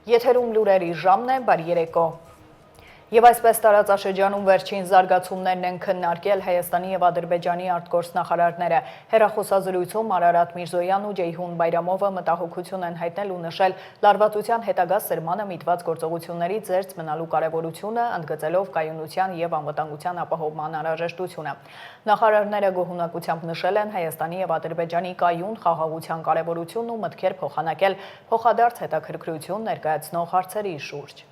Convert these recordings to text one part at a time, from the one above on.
Եթերում լուրերի ժամն է, բարի երեկո։ Եվ այսպես տարածաշրջանում վերջին զարգացումներն են քննարկել Հայաստանի և Ադրբեջանի արտգործնախարարները։ Հեռախոսազրույցում Արարատ Միրզոյանն ու Ջեյհուն Բայրամովը մտահոգություն են հայտնել ու նշել լարվածության հետագա սրմանը միտված գործողությունների զերծ մնալու կարևորությունը, ընդգծելով կայունության և անվտանգության ապահովման անհրաժեշտությունը։ Նախարարները գոհունակությամբ նշել են Հայաստանի և Ադրբեջանի կայուն խաղաղության կարևորությունն ու մտքեր փոխանակել փոխադարձ հետաքրքրություն ներկայացնող հարցերի շուրջ։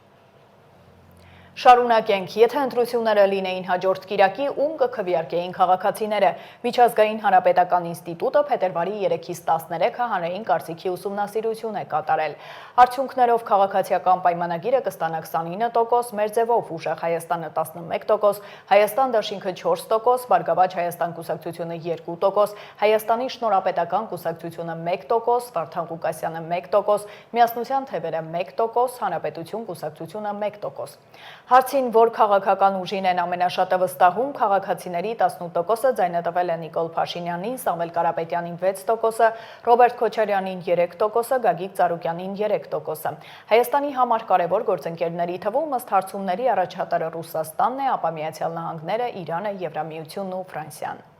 Շարունակենք, եթե ընտրությունները լինեին հաջորդ կիրակի, ում կքվեարկեին քաղաքացիները։ Միջազգային հանրապետական ինստիտուտը փետրվարի 3-ից 13-ը հանրային կարծիքի ուսումնասիրություն է կատարել։ Արդյունքներով քաղաքացիական պայմանագիրը կստանա 29%, մեր ձևով ուժեղ Հայաստանը 11%, Հայաստան դաշինքը 4%, Բարգավաճ Հայաստան կուսակցությունը 2%, Հայաստանի շնորհապետական կուսակցությունը 1%, Վարդան Ղուկասյանը 1%, Միասնության թևերը 1%, Հանրապետություն կուսակցությունը 1%։ Հարցին, որ քաղաքական ուժին են ամենաշատը վստահում, քաղաքացիների 18%-ը ձայնատվել է Նիկոլ Փաշինյանին, Սամվել Կարապետյանին 6%-ը, Ռոբերտ Քոչարյանին 3%-ը, Գագիկ Ծառուկյանին 3%-ը։ Հայաստանի համար կարևոր գործընկերների թվում ըստ հարցումների առաջատարը Ռուսաստանն է, ապա Միացյալ Նահանգները, Իրանը, Եվրամիությունն ու Ֆրանսիան։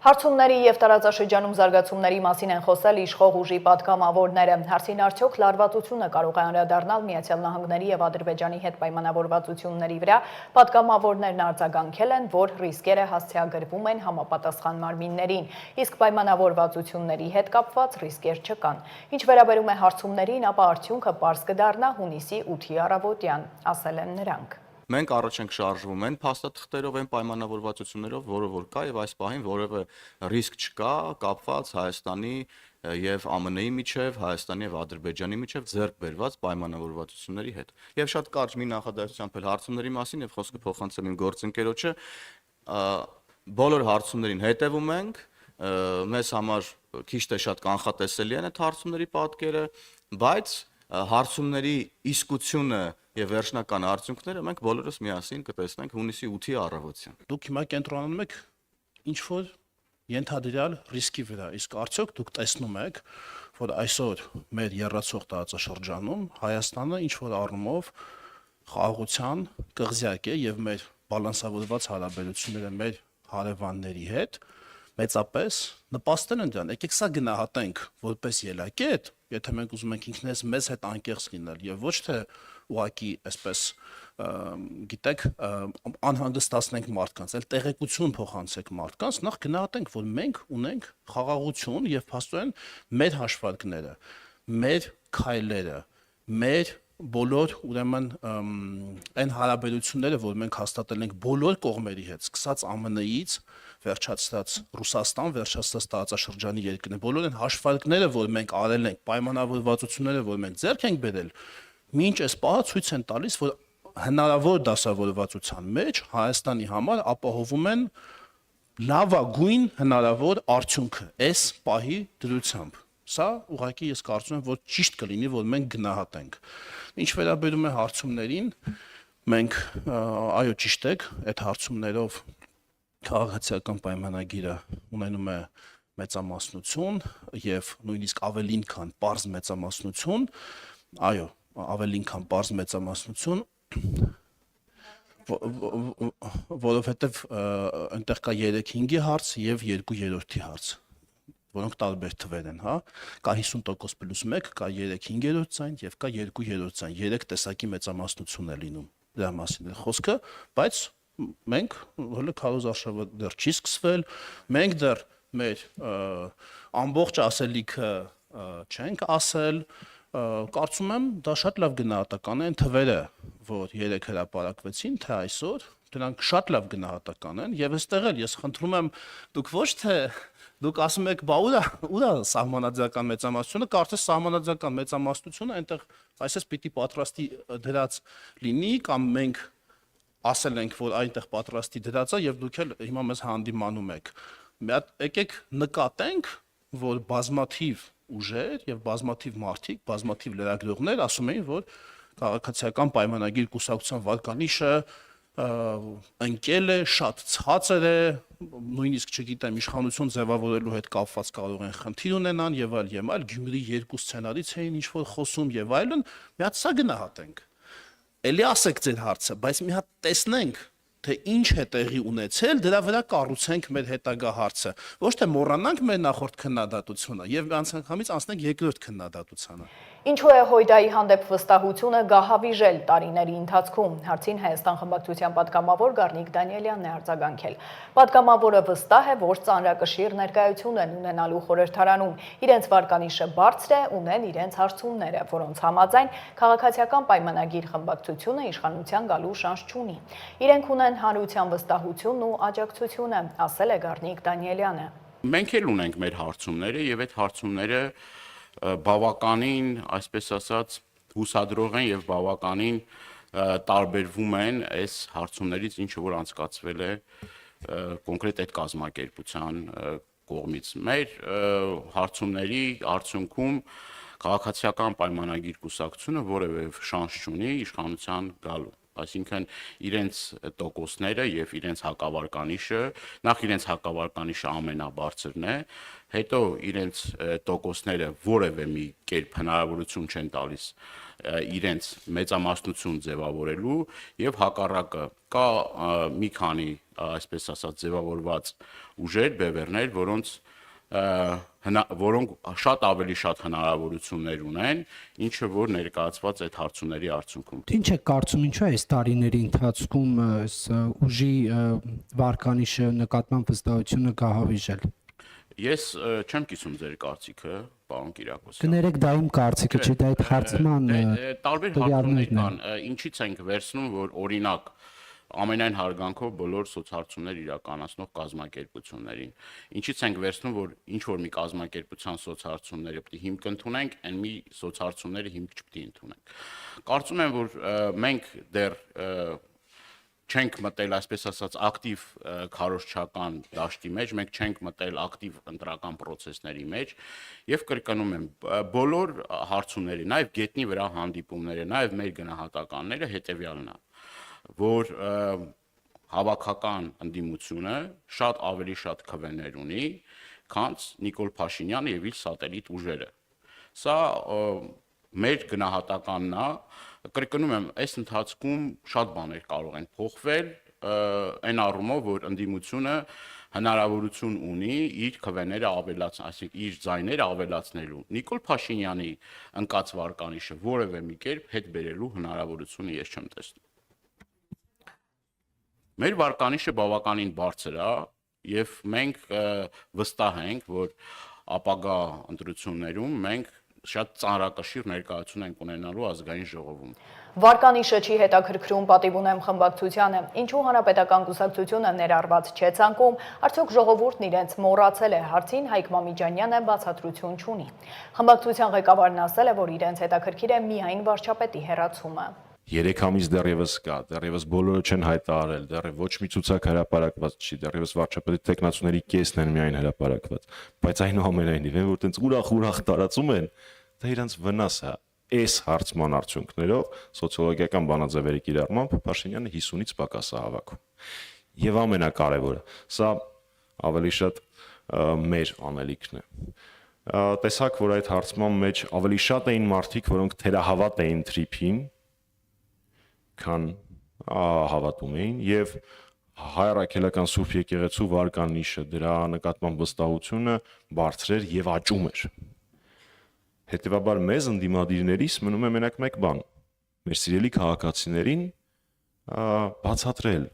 Հարցումների և տարածաշրջանում զարգացումների մասին են խոսել իշխող ուժի պատգամավորները։ Հարցին արդյոք լարվածությունը կարող է անդրադառնալ Միացյալ Նահանգների և Ադրբեջանի հետ պայմանավորվածությունների վրա, պատգամավորներն արձագանքել են, որ ռիսկերը հասցեագրվում են համապատասխան մարմիններին, իսկ պայմանավորվածությունների հետ կապված ռիսկեր չկան։ Ինչ վերաբերում է հարցումներին, ապա արդյունքը պարզ կդառնա հունիսի 8-ի առավոտյան, ասել են նրանք։ Մենք առաջ ենք շարժվում այն փաստաթղթերով, այն պայմանավորվածություններով, որը որ կա, եւ այս պահին որևէ ռիսկ չկա կապված Հայաստանի եւ ԱՄՆ-ի միջև, Հայաստանի եւ Ադրբեջանի միջև ձեռք բերված պայմանավորվածությունների հետ։ Եվ շատ կարճ մի նախադասությամբ էլ հարցումների մասին եւ խոսքը փոխանցել իմ գործընկերոջը, բոլոր հարցումներին հետևում ենք, մեզ համար քիչ թե շատ կանխատեսելի են այդ հարցումների պատկերը, բայց հարցումների իսկությունը եւ վերջնական արդյունքները մենք բոլորս միասին կտեսնենք հունիսի 8-ի առավոտյան։ Դուք հիմա կենտրոնանում եք ինչ որ ենթադրյալ ռիսկի վրա, իսկ արդյոք դուք տեսնում եք, որ այսօր մեր եռացող տարածաշրջանում Հայաստանը ինչ որ առումով խաղաղության կղզյակ է եւ մեր բալանսավորված հարաբերությունները մեր հարևանների հետ մեծապես նպաստել են դրան։ Եկեք սա գնահատենք որպես ելակետ, եթե մենք ուզում ենք ինքներս մեզ հետ անկեղծ լինել եւ ոչ թե ուղղակի այսպես գիտեք անհանգստացնենք մարդկանց, այլ տեղեկություն փոխանցենք մարդկանց, նախ գնահատենք, որ մենք ունենք խաղաղություն եւ փաստորեն մեր հաշվարկները, մեր քայլերը, մեր բոլոր ուրեմն այն հարաբերությունները, որ մենք հաստատել ենք բոլոր կողմերի հետ, սկսած ԱՄՆ-ից, վերջացած Ռուսաստան, վերջացած տարածաշրջանի երկրներ, բոլոր այն հաշվարկները, որ մենք արել ենք, պայմանավորվածությունները, որ մենք ձեռք ենք բերել, մինչ այս պահը ցույց են տալիս, որ հնարավոր դասավորվածության մեջ Հայաստանի համար ապահովում են լավագույն հնարավոր արդյունքը այս պահի դրությամբ։ Սա ուղղակի ես կարծում եմ, որ ճիշտ կլինի, որ մենք գնահատենք։ Ինչ վերաբերում է հարցումներին, մենք այո ճիշտ եք, այդ հարցումներով քաղաքացիական պայմանագիրը ունենում է մեծամասնություն եւ նույնիսկ ավելին քան պարզ մեծամասնություն, այո, ավելին քան պարզ մեծամասնություն, որովհետեւ այնտեղ կա 3/5-ի հարց եւ 2/3-ի հարց, որոնք տարբեր թվեր են, հա, կա 50% պլյուս 1, կա 3/5 ձայն եւ կա 2/3 ձայն, 3 տեսակի մեծամասնություն է լինում դրա մասին է խոսքը, բայց մենք հələ քարոզարշավը դեռ չի սկսվել, մենք դեռ մեր ամբողջ ասելիքը չենք ասել, կարծում եմ դա շատ լավ գնահատական են թվերը, որ երեք հրապարակվեցին, թե այսօր դրանք շատ լավ գնահատական են եւ այստեղ էլ ես խնդրում եմ դուք ոչ թե դուք ասում եք բա ուրա սահմանադրական մեծամասնությունը, կարծես սահմանադրական մեծամասնությունը այնտեղ այսպես պիտի պատրաստի դրած լինի կամ մենք ասել ենք, որ այնտեղ պատրաստի դրած է եւ դուք էլ հիմա մեզ հանդիմանում եք։ Մի հատ եկեք նկատենք, որ բազմաթիվ ուժեր եւ բազմաթիվ մարդիկ, բազմաթիվ լրագրողներ ասում էին, որ քաղաքացիական պայմանագիր կուսակցության վարկանիշը ընկել է, շատ ցածր է, նույնիսկ չգիտեմ, իշխանություն ձևավորելու հետ կապված կարող են խնդիր ունենան եւ այլ, Գյումրի երկու սցենարից էին ինչ որ խոսում եւ այլն, մի հատ սա գնահատենք։ Էլի ասեք ձեր հարցը, բայց մի հատ տեսնենք, թե ինչ է տեղի ունեցել, դրա վրա կառուցենք մեր հետագա հարցը։ Ոչ թե մոռանանք մեր նախորդ քննադատությունը եւ անցանկամից անցնենք երկրորդ քննադատությանը։ Ինչու է Հույդայի հանդեպ վստահությունը գահավիժել տարիների ընթացքում, հարցին Հայաստան խմբակցության պատգամավոր Գառնիկ Դանիելյանն է արձագանքել։ Պատգամավորը վստահ է, որ ծանրակշիռ ներկայություն են ունենալու խորհրդարանում, իրենց վարկանիշը բարձր է, ունեն իրենց հարցումները, որոնց համաձայն քաղաքացիական պայմանագիր խմբակցությունը իշխանության գալու շանս չունի։ Իրենք ունեն հանրության վստահությունն ու աջակցությունը, ասել է Գառնիկ Դանիելյանը։ Մենք էլ ունենք մեր հարցումները եւ այդ հարցումները բավականին, այսպես ասած, հուսադրող են եւ բավականին տարբերվում են այս հարցումներից, ինչը որ անցկացվել է կոնկրետ այդ կազմակերպության կողմից։ Մեր հարցումների արդյունքում քաղաքացիական պայմանագիր կուսակցությունը որևէ շանս չունի իշխանության գալու։ Այսինքն իրենց տոկոսները եւ իրենց հակավարկանիշը, նախ իրենց հակավարկանիշը ամենաբարձրն է, հետո իրենց տոկոսները որևէ մի կերպ հնարավորություն չեն տալիս իրենց մեծամասնություն ձևավորելու եւ հակառակը կա մի քանի, այսպես ասած, ձևավորված ուժեր, բևեռներ, որոնք շատ ավելի շատ հնարավորություններ ունեն, ինչը որ ներկայացված այդ հարցումների արդյունքում։ Ինչ է կարծում, ինչու է այս տարիների ընթացքում այս ուժի վարկանիշը նկատմամբ վստահությունը գահավիժել։ Ես չեմ կիսում ձեր կարծիքը, պարոն Կիրակոսյան։ Կներեք, դա իմ կարծիքը չի, դա այդ հարցման տարբեր հարցումներ կան, ինչից ենք վերցնում, որ օրինակ ամենայն հարգանքով բոլոր սոցհարցումներ իրականացնող կազմակերպություններին։ Ինչից ենք վերցնում, որ ինչ որ մի կազմակերպության սոցհարցումները պետք է հիմք ընդունենք, այն մի սոցհարցումները հիմք չպետք է ընդունենք։ Կարծում եմ, որ մենք դեռ չենք մտել, այսպես ասած, ակտիվ քարոզչական դաշտի մեջ, մենք չենք մտել ակտիվ ընտրական process-ների մեջ եւ կրկնում եմ, բոլոր հարցումների, նաեւ գետնի վրա հանդիպումները, նաեւ մեր գնահատականները հետեւյալն է, որ հավաքական ընդդիմությունը շատ ավելի շատ քվեներ ունի, քան Նիկոլ Փաշինյանը եւ իր սատելիտ ուժերը։ Սա մեր գնահատականն է, կրկնում եմ, այս ընթացքում շատ բաներ կարող են փոխվել, այն առումով, որ ընդդիմությունը հնարավորություն ունի իր քվեները ավելացնել, այսինքն իր ձայները ավելացնելու։ Նիկոլ Փաշինյանի ընկած վարկանիշը որևէ մի կերպ հետ բերելու հնարավորությունը ես չեմ տեսնում։ Մեր վարկանիշը բավականին բարձր է եւ մենք վստահ ենք, որ ապագա ընտրություններում մենք շատ ծանրակշիռ ներկայություն ենք ունենալու ազգային ժողովում։ Վարկանիշը չի հետաքրքրում, պատիվ ունեմ խմբակցությանը, ինչու հանրապետական կուսակցությունը ներառված չէ ցանկում, արդյոք ժողովուրդն իրենց մոռացել է, հարցին Հայկ Մամիջանյանը բացատրություն չունի։ Խմբակցության ղեկավարն ասել է, որ իրենց հետաքրքիր է միայն վարչապետի հեռացումը։ 3 ամիս դեռևս կա, դեռևս բոլորը չեն հայտարարել, դեռևս ոչ մի ցուցակ հրապարակված չի, դեռևս վարչապետի տեխնացուների կեսն են միայն հրապարակված, բայց այնուամենայնիվ, որ տենց ուրախ տարածում են, դա իրանց վնաս է։ Այս հարցման արդյունքներով սոցիոլոգիական բանաձևերի կիրառմամբ Փաշինյանը 50-ից պակաս է հավաքում։ Եվ ամենակարևորը, սա ավելի շատ մեր անելիքն է։ Տեսակ, որ այդ հարցման մեջ ավելի շատ էին մարդիկ, որոնք թերահավատ էին թրիփին, քան հավատում էին, եւ հայ առաքելական Սուրբ եկեղեցու վարկանիշը, դրա նկատմամբ վստահությունը բարձր էր եւ աճում էր։ Հետևաբար մեզ ընդդիմադիրներից մնում է մենակ մեկ բան՝ մեր սիրելի քաղաքացիներին բացատրել,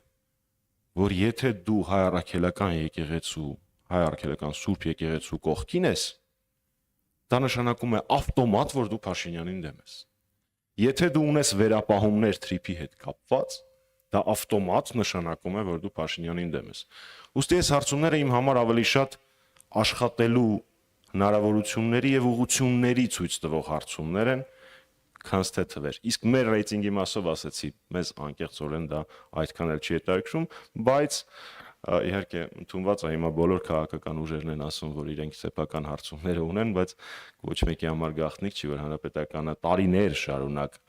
որ եթե դու հայ առաքելական եկեղեցու, հայ առաքելական Սուրբ եկեղեցու կողքին ես, դա նշանակում է ավտոմատ, որ դու Փաշինյանին դեմ ես։ Եթե դու ունես վերապահումներ թրիփի հետ կապված, դա ավտոմատ նշանակում է, որ դու Փաշինյանին դեմ ես։ Ուստի այս հարցումները իմ համար ավելի շատ աշխատելու հնարավորությունների եւ ուղղությունների ցույց տվող հարցումներ են, քան թե թվեր։ Իսկ մեր ռեյտինգի մասով ասեցի, մեզ անկեղծորեն դա այդքան էլ չի հետաքրքրում, բայց իհարկե ընդունված է հիմա բոլոր քաղաքական ուժերն են ասում, որ իրենք սեփական հարցումներ ունեն, բայց ոչ մեկի համար գաղտնիք չի, որ հանրապետականը տարիներ շարունակ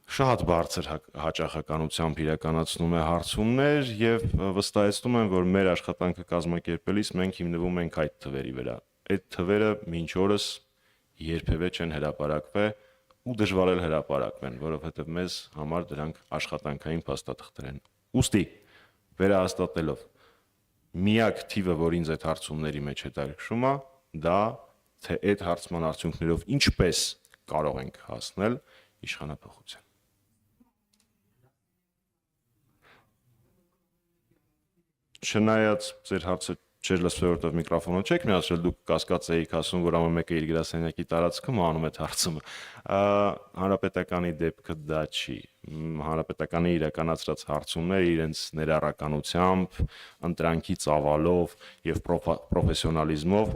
շատ բարձր հաճախականությամբ իրականացնում է հարցումներ եւ վստահեցնում եմ, որ մեր աշխատանքը կազմակերպելիս մենք հիմնվում ենք այդ թվերի վրա։ Այդ թվերը մինչ օրս երբևէ չեն հրապարակվել ու դժվար է հրապարակվեն, որովհետեւ մեզ համար դրանք աշխատանքային փաստաթղթեր են։ Ուստի վերահաստատելով միակ թիվը, որ ինձ այդ հարցումների մեջ հետաքրքրում է, դա թե այդ հարցման արդյունքներով ինչպես կարող ենք հասնել իշխանապահության։ Չնայած ձեր հարցը չէր լսվել, որտեղ միկրոֆոնը չեք միացրել, դուք կասկած էիք ասում, որ ամեն մեկը իր գրասենյակի տարածքում անում է հարցումը։ Հանրապետականի դեպքը դա չի։ Հանրապետականի իրականացրած հարցումները իրենց ներառականությամբ, ընտրանքի ծավալով եւ պրոֆեսիոնալիզմով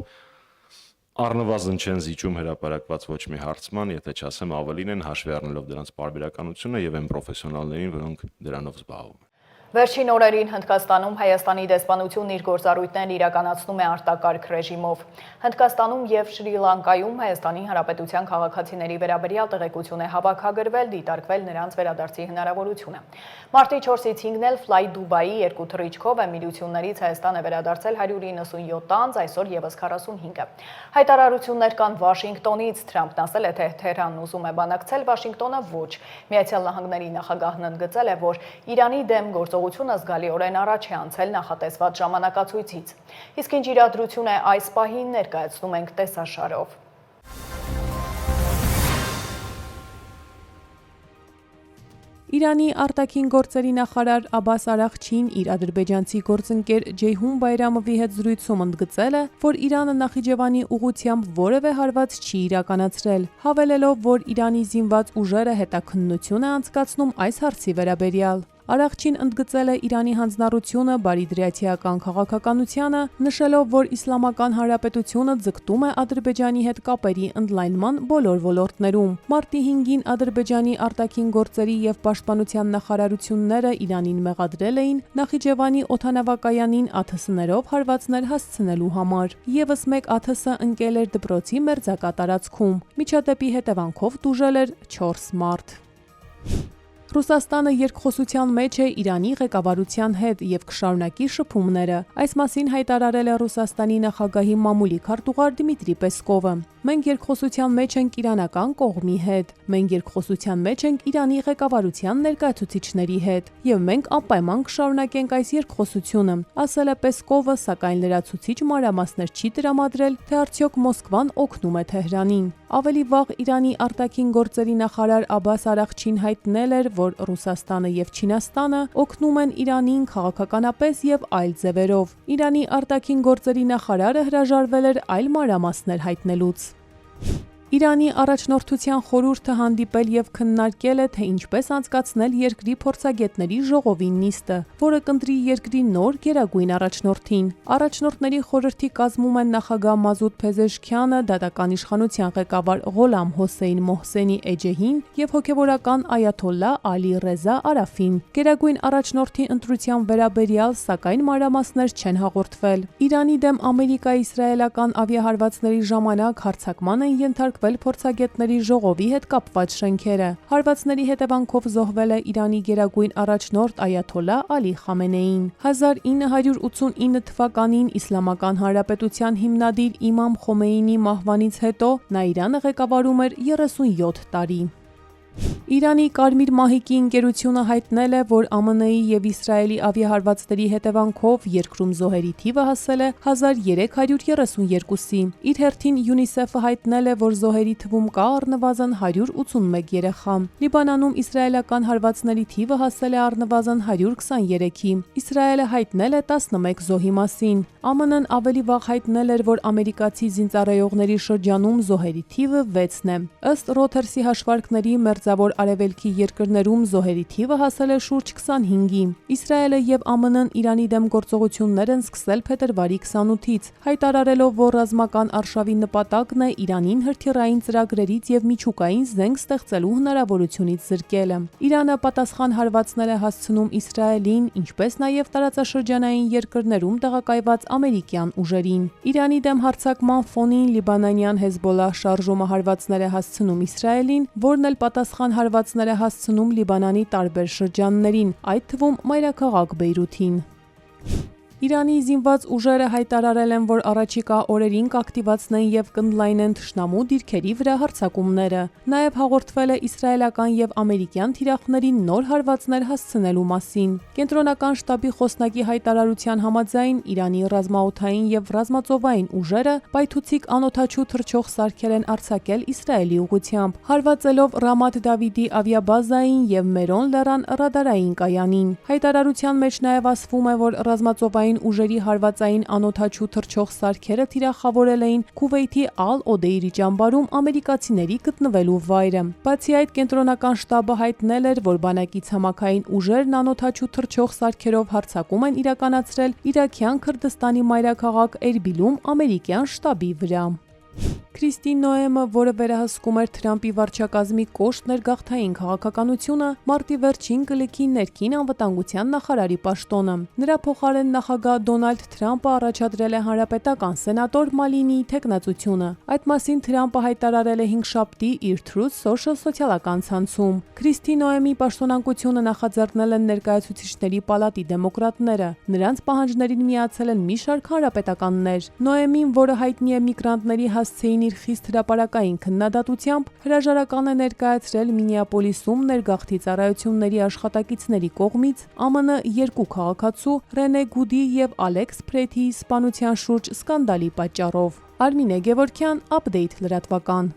առնվազն չեն զիջում հրապարակված ոչ մի հարցման, եթե չասեմ ավելին են հաշվի առնելով դրանց պարբերականությունը եւ այն պրոֆեսիոնալներին, որոնք դրանով զբաղվում են։ Վերջին օրերին Հնդկաստանում Հայաստանի դեսպանությունն իր գործառույթներն իրականացնում է արտակարգ ռեժիմով։ Հնդկաստանում եւ Շրի Լանկայում Հայաստանի Հանրապետության քաղաքացիների վերաբերյալ տեղեկություն է հավաքագրվել, դիտարկվել նրանց վերադարձի հնարավորությունը։ Մարտի 4-ից 5-ն էլ Fly Dubai 2 թռիչքով էմիրություններից Հայաստան է վերադարձել 197 անձ, այսօր եւս 45-ը։ Հայտարարություններ կան Վաշինգտոնից, Թրամփն ասել է, թե Թեհրանն ուզում է բանակցել, Վաշինգտոնը ոչ։ Միացյալ Նահանգների նախագահն ընդգծել է, որ Իրանի դեմ գործողությունը զգալիորեն առաջ է անցել նախատեսված ժամանակացույցից։ Իսկ ինչ իրադրություն է այս պահին, ներկայացնում ենք տեսաշարով։ Իրանի արտաքին գործերի նախարար Աբբաս Արաղչին իր ադրբեջանցի գործընկեր Ջեյհուն Բայրամովի հետ զրույցում ընդգծել է, որ Իրանը Նախիջևանի ուղղությամբ որևէ հարված չի իրականացրել, հավելելով, որ Իրանի զինված ուժերը հետաքննություն է անցկացնում այս հարցի վերաբերյալ։ Արաղչին ընդգծել է Իրանի հանձնառությունը բարիդրիաթիական քաղաքականությանը, նշելով, որ Իսլամական Հանրապետությունը ձգտում է Ադրբեջանի հետ կապերի ընդլայնման բոլոր ոլորտներում։ Մարտի 5-ին Ադրբեջանի արտաքին գործերի եւ պաշտպանության նախարարությունները Իրանին մեղադրել էին Նախիջևանի օդանավակայանին ԱԹՍ-ներով հարվածներ հասցնելու համար։ Եվս մեկ ԱԹՍ ընկել էր դպրոցի մերձակա տարածքում։ Միջադեպի հետևանքով տուժել էր 4 մարդ։ Ռուսաստանը երկխոսության մեջ է Իրանի ղեկավարության հետ եւ կշարունակի շփումները։ Այս մասին հայտարարել է Ռուսաստանի նախագահի մամուլի քարտուղար Դմիտրի Պեսկովը։ Մենք երկխոսության մեջ ենք իրանական կողմի հետ։ Մենք երկխոսության մեջ ենք Իրանի ղեկավարության ներկայացուցիչների հետ եւ մենք անպայման կշարունակենք այս երկխոսությունը, ասել է Պեսկովը, սակայն լրացուցիչ մանրամասներ չի տրամադրել, թե արդյոք Մոսկվան օգնում է Թեհրանին։ Ավելի վաղ Իրանի արտաքին գործերի նախարար Աբբաս Արաղչին հայտնել էր, որ Ռուսաստանը եւ Չինաստանը օգնում են Իրանին քաղաքականապես եւ այլ ձևերով։ Իրանի արտաքին գործերի նախարարը հրաժարվել էր այլ մանրամասներ հայտնելուց։ Իրանի առաջնորդության խորհուրդը հանդիպել եւ քննարկել է, թե ինչպես անցկացնել երկրի փորձագետների ժողովի նիստը, որը կընտրի երկրի նոր գերագույն առաջնորդին։ Առաջնորդների խորհրդի կազմում են նախագահ Մազուդ Փեզեշքյանը, դատական իշխանության ղեկավար Ղոլամ Հոսեյն Մոհսենի Էջեհին եւ հոգեվորական այաթոլլա Ալի Ռեզա Արաֆին։ Գերագույն առաջնորդի ընտրության վերաբերյալ սակայն մանրամասներ չեն հաղորդվել։ Իրանի դեմ Ամերիկա-իսրայելական ավիահարվածների ժամանակ հարձակման են ենթարկվել փորձագետների ժողովի հետ կապված շենքերը։ Հարվածների հետևանքով զոհվել է Իրանի գերագույն առաջնորդ այաթոլլա Ալի Խամենեին։ 1989 թվականին Իսլամական Հանրապետության հիմնադիր Իմամ Խոմեյնի մահվանից հետո նա Իրանը ղեկավարում էր 37 տարի։ Իրանի Կարմիր մահիկի ընկերությունը հայտնել է, որ ԱՄՆ-ի եւ Իսրայելի ավիահարվածների հետևանքով երկրում զոհերի թիվը հասել է 1332-ի։ Իր հերթին UNICEF-ը հայտնել է, որ զոհերի թվում կա առնվազն 181 երեխա։ Լիբանանում իսրայելական հարվածների թիվը հասել է առնվազն 123-ի։ Իսրայելը հայտնել է 11 զոհի մասին։ ԱՄՆ-ն ավելի վաղ հայտնել էր, որ ամերիկացի զինծառայողների շրջանում զոհերի թիվը 6-ն է։ Ըստ Reuters-ի հաշվարկների Մերձավոր Արևելքի երկրներում զոհերի թիվը հասել է շուրջ 25-ի։ Իսրայելը եւ ԱՄՆ-ն Իրանի դեմ գործողություններ են սկսել փետրվարի 28-ից, հայտարարելով, որ ռազմական արշավի նպատակն է Իրանին հրթիռային ծրագրերից եւ միջուկային զենք ստեղծելու հնարավորությունից զրկելը։ Իրանը պատասխան հարվածներ է հասցնում Իսրայելին, ինչպես նաեւ տարածաշրջանային երկրներում տեղակայված ամերիկյան ուժերին։ Իրանի դեմ հարձակման ֆոնին լիբանանյան Հեզբոլլահ շարժումը հարվածներ է հասցնում Իսրայելին, որն էլ պատասխան համապատասխան հարվածներ է հասցնում Լիբանանի տարբեր շրջաններին, այդ թվում մայրաքաղաք Բեյրութին։ Իրանի զինված ուժերը հայտարարել են, որ առաջիկա օրերին կակտիվացնեն եւ կընդլայնեն թշնամու դիրքերի վրա հարձակումները։ Նաեւ հաղորդվել է իսրայելական եւ ամերիկյան թիրախներին նոր հարվածներ հասցնելու մասին։ Կենտրոնական շտաբի խոսնակի հայտարարության համաձայն Իրանի ռազմաօդային եւ ռազմածովային ուժերը պայթուցիկ անօդաչու թռչող սարքեր են արձակել Իսրայելի ուղղությամբ, հարվածելով Ռամաթ Դավիդի ավիաբազային եւ Մերոն լեռան ռադարային կայանին։ Հայտարարության մեջ նաեւ ասվում է, որ ռազմածովային ուժերի հարվածային անօդաչու թռչող սարքերը թիրախավորել էին Քուվեյթի Ալ-Օդեյրի ճամբարում ամերիկացիների գտնվելու վայրը։ Բացի այդ, կենտրոնական շտաբը հայտնել էր, որ բանակի ցամաքային ուժերն անօդաչու թռչող սարքերով հարձակում են իրականացրել Իրաքյան Քրդստանի մայրաքաղաք Էրբիլում ամերիկյան շտաբի վրա։ Քրիստի Նոեմը, որը վերահսկում էր Թրամփի վարչակազմի կոշտ ներգաղթային քաղաքականությունը, մարտի վերջին կլիքի ներքին անվտանգության նախարարի պաշտոնը։ Նրա փոխարեն նախագահ Դոնալդ Թրամփը առաջադրել է հանրապետական սենատոր Մալինիի թեկնածությունը։ Այդ մասին Թրամփը հայտարարել է հինգշաբթի իր Truth Social սոցիալական ցանցում։ Քրիստի Նոեմի պաշտոնակությունը նախաձեռնել են ներկայացուցիչների պալատի դեմոկրատները։ Նրանց պահանջներին միացել են մի շարք հանրապետականներ։ Նոեմին, որը հայտնի է միգրանտների հասցեին իր խիստ հրապարակային քննադատությամբ, հրաժարական է ներկայացրել Մինեապոլիսում ներգաղթի ծառայությունների աշխատակիցների կողմից ԱՄՆ երկու քաղաքացու Ռենե Գուդի եւ Ալեքս Փրեթիի սպանության շուրջ սկանդալի պատճառով։ Արմինե Գևորգյան, Update լրատվական։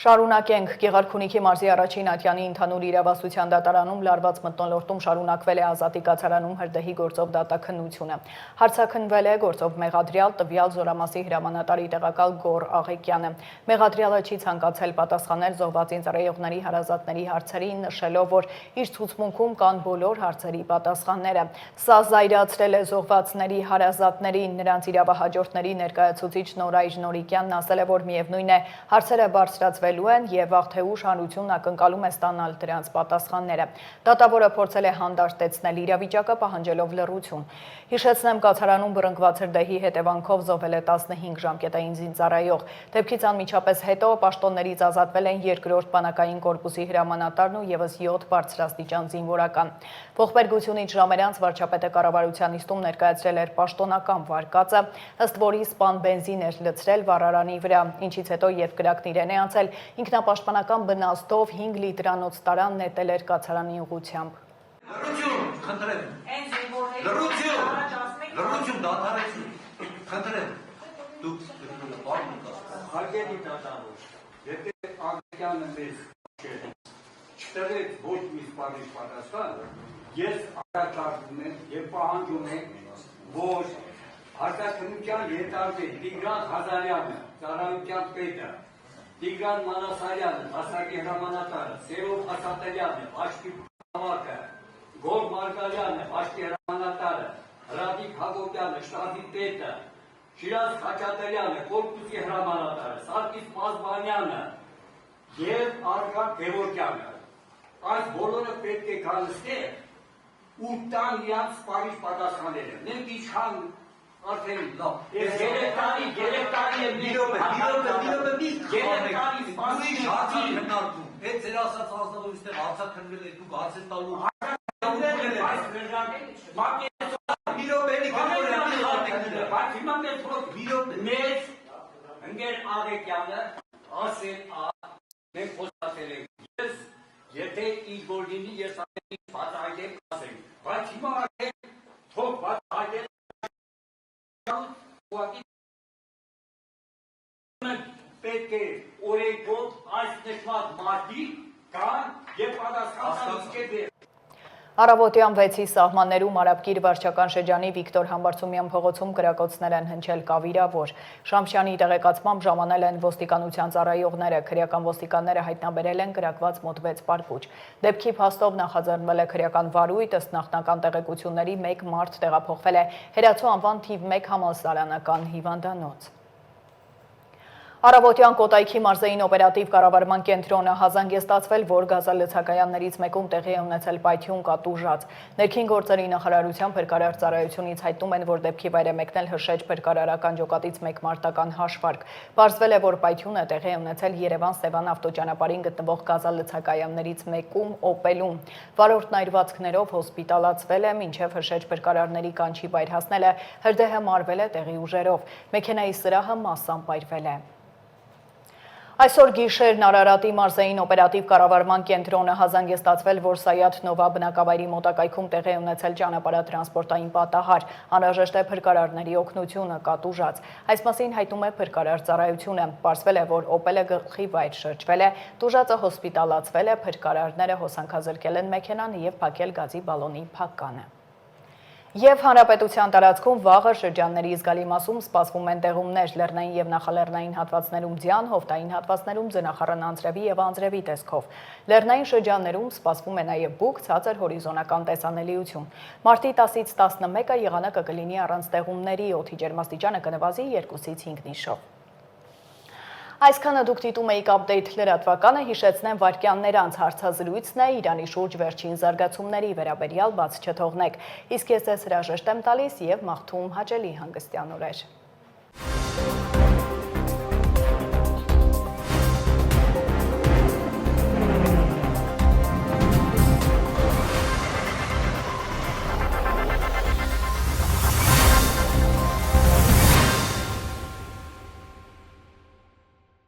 Շարունակենք Գեղարքունիքի մարզի առաջին ատյանի ընդհանուր իրավասության դատարանում լարված մթնոլորտում շարունակվել է Ազատի կացարանում հրդեհի գործով դատաքննությունը։ Հարցաքննվել է գործով մեղադրյալ տվյալ զորամասի հրամանատարի տեղակալ Գոր Աղեկյանը։ Մեղադրյալը չի ցանկացել պատասխանել զոհվածին ծառայողների հարազատների հարցերին, նշելով, որ իր ցուցմունքում կան բոլոր հարցերի պատասխանները։ Սա զայրացրել է զոհվածների հարազատներին։ Նրանց իրավահաջորդների ներկայացուցիչ Նորայր Նորիկյանն ասել է, որ միևնույն է հարցերը բարձրացվել են եւ վաղ թե ուշ հանրությունն ակնկալում է ստանալ դրանց պատասխանները։ Դատավորը փորձել է հանդարտեցնել իրավիճակը, պահանջելով լռություն։ Հիշեցնեմ, կացարանում բռնկված հրդեհի հետևանքով զոհվել է 15 ժամկետային զինծառայող։ Դեպքից անմիջապես հետո պաշտոններից ազատվել են 2-րդ բանակային կորպուսի հրամանատարն ու եւս 7 բարձրաստիճան զինվորական։ Ողբերգությունից ժամեր անց վարչապետը կառավարության նիստում ներկայացրել էր պաշտոնական վարկածը, ըստ որի սպան բենզին էր լցրել վառարանի վրա, ինչից հետո երբ կրակն իրեն է անցել, ինքնապաշտպանական բնաստով 5 լիտրանոց տարան նետել էր կացարանի ուղղությամբ։ Լռություն, խնդրեմ։ Լռություն, դադարեցին։ Խնդրեմ։ Դուք հարգելի դատավոր, եթե Աղեկյանը մեզ չտվեց ոչ մի սպառիչ պատասխան, ես առաջարկում եմ եւ պահանջում եմ, որ Հարկատունության ետարժի Տիգրան Ղազարյանը, ծառայության պետը, Տիգրան Մանասարյանը, հասակի հրամանատարը, Սերով Ասատելյանը, Աշկի Համակը, Գոր Մարգարյանը, Աշկի հրամանատարը, Ռադիկ Հակոբյանը, շտաբի պետը, Շիրազ Խաչատրյանը, կորպուսի հրամանատարը, Սարգիս Մազմանյանը եւ Արգար Գևորգյանը։ Այս բոլորը պետք է գան ստեղ ու տան իրանց սպառիչ պատասխանները։ Մենք իշխան արդեն լավ։ Ես 3 տարի եմ քննարկում։ Այդ ձեր ասած հանձնավորություններ հարցաքննվել եք դուք հարցեր տալու։ Բայց հիմա մեզ ընկեր Աղեկյանը ասել մենք խոսացել ենք։ Ես եթե ինչ որ լինի ես ավելի բացահայտեմ ասեմ։ Բայց հիմա արդեն թող բացահայտել պետք է օրենքով այս նշված մարդիկ կան եւ պատասխան Առավոտյան 6-ի սահմաններում Արաբկիր վարչական շրջանի Վիկտոր Համբարձումյան փողոցում կրակոցներ են հնչել կավիրավոր։ Շամշյանի տեղեկացմամբ ժամանել են ոստիկանության ծառայողները, քրեական ոստիկանները հայտնաբերել են կրակված մոտ 6 պարպուչ։ Դեպքի փաստով նախաձեռնվել է քրեական վարույթ, ըստ նախնական տեղեկությունների 1 մարդ տեղափոխվել է Հերացու անվան թիվ 1 համալսարանական հիվանդանոց։ Առավոտյան Կոտայքի մարզային օպերատիվ կառավարման կենտրոնը հազանգեստացվել, որ գազալցակայաններից մեկում տեղի է ունեցել պայթյուն կատուժած։ Ներքին գործերի նախարարության փրկարար ծառայությունից հայտնում են, որ դեպքի վայր է մեկնել Հրշեջ փրկարարական ջոկատից մեկ մարտական հաշվարկ։ Պարզվել է, որ պայթյունը տեղի է ունեցել Երևան-Սևան ավտոճանապարհին գտնվող գազալցակայաններից մեկում Օպելում։ Վարորդն այրվածքներով հոսպիտալացվել է, մինչև Հրշեջ փրկարարների կանչի վայր հասնել է, հրդեհը մարվել է տեղի ուժերով։ Մեքենայի սրահը մասամբ այրվել է։ Այսօր գիշերն Արարատի մարզային օպերատիվ կառավարման կենտրոնը հազանգեստացվել, որ Սայաթ Նովա բնակավայրի մոտակայքում տեղի է ունեցել ճանապարհատրանսպորտային պատահար, անհրաժեշտ է փրկարարների օգնությունը կատուժած։ Այս մասին հայտնում է փրկարար ծառայությունը։ Պարզվել է, որ Օպելը գլխի վայր շրջվել է, տուժածը հոսպիտալացվել է, փրկարարները հոսանքազրկել են մեքենան և փակել գազի բալոնի փակկանը։ Եվ հանրապետության տարածքում վաղը շրջանների զգալի մասում սպասվում են տեղումներ, լեռնային և նախալեռնային հատվածներում ձյան, հովտային հատվածներում ձնախառն անձրևի և անձրևի տեսքով։ Լեռնային շրջաններում սպասվում է նաև բուք, ցածր հորիզոնական տեսանելիություն։ Մարտի 10-ից 11-ը եղանակը կլինի առանց տեղումների, օդի ջերմաստիճանը կնվազի 2-ից 5 նիշով։ Այսքանը դուք դիտում էիք Update լրատվականը, հիշեցնեմ վայրկյաններ անց հարցազրույցն է Իրանի շուրջ վերջին զարգացումների վերաբերյալ բաց չթողնեք, իսկ ես ձեզ հրաժեշտ եմ տալիս և մաղթում հաճելի հանգստյան օրեր։